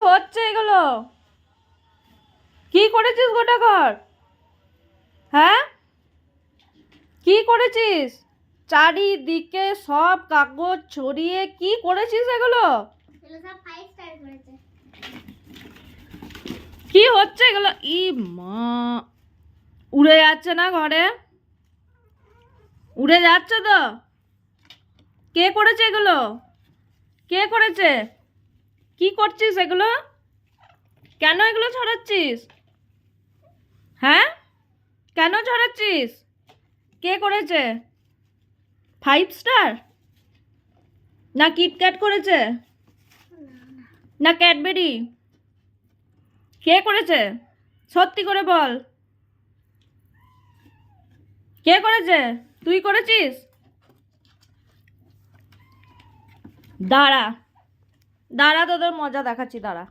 হচ্ছে এগুলো? কি করেছিস গোটা ঘর? হ্যাঁ, কি করেছিস? চারিদিকে সব কাগজ ছড়িয়ে কি করেছিস এগুলো? কি হচ্ছে এগুলো? ই মা, উড়ে যাচ্ছে না ঘরে? উড়ে যাচ্ছে তো? কে করেছে এগুলো? কে করেছে? কি করছিস এগুলো? কেন এগুলো ছড়াচ্ছিস? হ্যাঁ, কেন ছড়াচ্ছিস? কে করেছে? 5 স্টার না কিটক্যাট করেছে না ক্যাডবেরি? কে করেছে? সত্যি করে বল, কে করেছে? তুই করেছিস? দাঁড়া দাঁড়া, তোদের মজা দেখাচ্ছি, দাঁড়া।